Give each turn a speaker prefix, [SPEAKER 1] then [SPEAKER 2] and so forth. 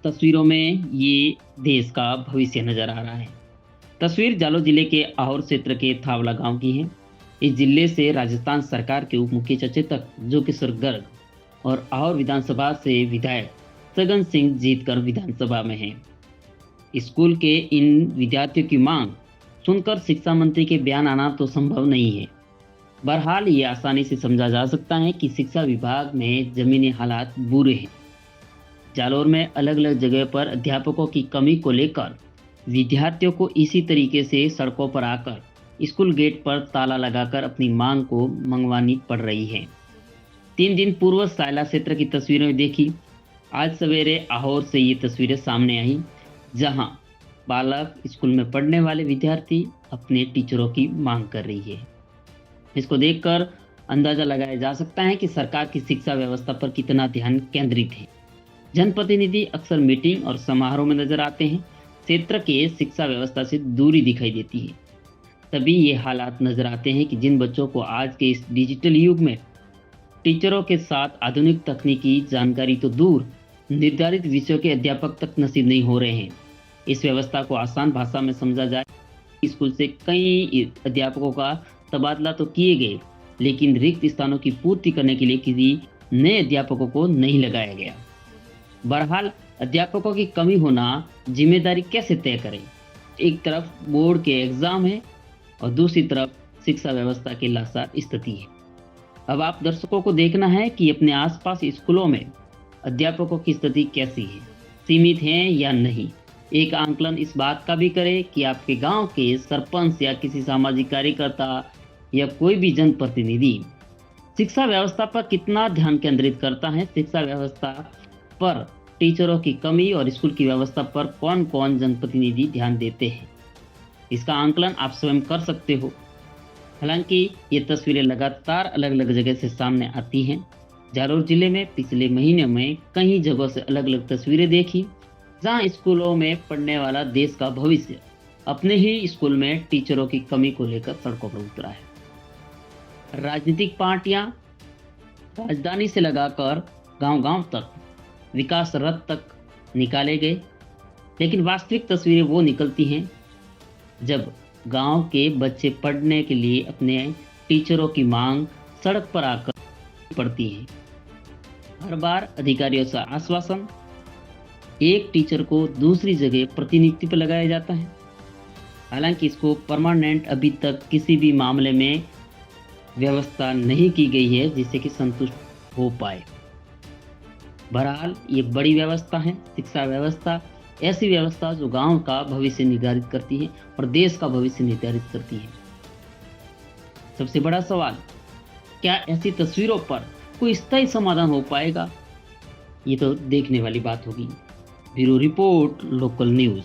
[SPEAKER 1] तस्वीरों में ये देश का भविष्य नजर आ रहा है। तस्वीर जालोर जिले के आहोर क्षेत्र के थावला गांव की है। इस जिले से राजस्थान सरकार के उप मुख्य सचेतक जोगेश्वर गर्ग और आहोर विधानसभा से विधायक सगन सिंह जीतकर विधानसभा में हैं। स्कूल के इन विद्यार्थियों की मांग सुनकर शिक्षा मंत्री के बयान आना तो संभव नहीं है। बहरहाल ये आसानी से समझा जा सकता है कि शिक्षा विभाग में जमीनी हालात बुरे हैं। जालोर में अलग अलग जगह पर अध्यापकों की कमी को लेकर विद्यार्थियों को इसी तरीके से सड़कों पर आकर स्कूल गेट पर ताला लगाकर अपनी मांग को मंगवानी पड़ रही है। 3 दिन पूर्व सायला क्षेत्र की तस्वीरें देखी। आज सवेरे आहोर से ये तस्वीरें सामने आई, जहां बालक स्कूल में पढ़ने वाले विद्यार्थी अपने टीचरों की मांग कर रही है। इसको देखकर अंदाजा लगाया जा सकता है कि सरकार की शिक्षा व्यवस्था पर कितना ध्यान केंद्रित है। जनप्रतिनिधि अक्सर मीटिंग और समारोह में नजर आते हैं। क्षेत्र के शिक्षा व्यवस्था से दूरी दिखाई देती है। तभी ये हालात नजर आते हैं कि जिन बच्चों को आज के इस डिजिटल युग में टीचरों के साथ आधुनिक तकनीकी जानकारी तो दूर, निर्धारित विषयों के अध्यापक तक नसीब नहीं हो रहे हैं। इस व्यवस्था को आसान भाषा में समझा जाए, स्कूल से कई अध्यापकों का तबादला तो किए गए, लेकिन रिक्त स्थानों की पूर्ति करने के लिए किसी नए अध्यापकों को नहीं लगाया गया। बहरहाल अध्यापकों की कमी होना जिम्मेदारी कैसे तय करें? एक तरफ बोर्ड के एग्जाम है और दूसरी तरफ शिक्षा व्यवस्था की लाचार स्थिति है। अब आप दर्शकों को देखना है कि अपने आसपास स्कूलों में अध्यापकों की स्थिति कैसी है, सीमित हैं या नहीं। एक आंकलन इस बात का भी करें कि आपके गांव के सरपंच या किसी सामाजिक कार्यकर्ता या कोई भी जनप्रतिनिधि शिक्षा व्यवस्था पर कितना ध्यान केंद्रित करता है। शिक्षा व्यवस्था पर टीचरों की कमी और स्कूल की व्यवस्था पर कौन कौन जनप्रतिनिधि ध्यान देते हैं, इसका आंकलन आप स्वयं कर सकते हो। हालांकि ये तस्वीरें लगातार अलग अलग जगह से सामने आती हैं। जालोर जिले में पिछले महीने में कई जगहों से अलग अलग तस्वीरें देखी, जहां स्कूलों में पढ़ने वाला देश का भविष्य अपने ही स्कूल में टीचरों की कमी को लेकर सड़कों पर उतरा है। राजनीतिक पार्टियां राजधानी से लगाकर गांव-गांव तक विकास रथ तक निकाले गए, लेकिन वास्तविक तस्वीरें वो निकलती हैं जब गांव के बच्चे पढ़ने के लिए अपने टीचरों की मांग सड़क पर आकर पड़ती है। हर बार अधिकारियों से आश्वासन, एक टीचर को दूसरी जगह प्रतिनियुक्ति पर लगाया जाता है। हालांकि इसको परमानेंट अभी तक किसी भी मामले में व्यवस्था नहीं की गई है जिससे कि संतुष्ट हो पाए। बहरहाल ये बड़ी व्यवस्था है। शिक्षा व्यवस्था ऐसी व्यवस्था जो गांव का भविष्य निर्धारित करती है और देश का भविष्य निर्धारित करती है। सबसे बड़ा सवाल, क्या ऐसी तस्वीरों पर कोई स्थायी समाधान हो पाएगा? ये तो देखने वाली बात होगी। Bureau report, local news.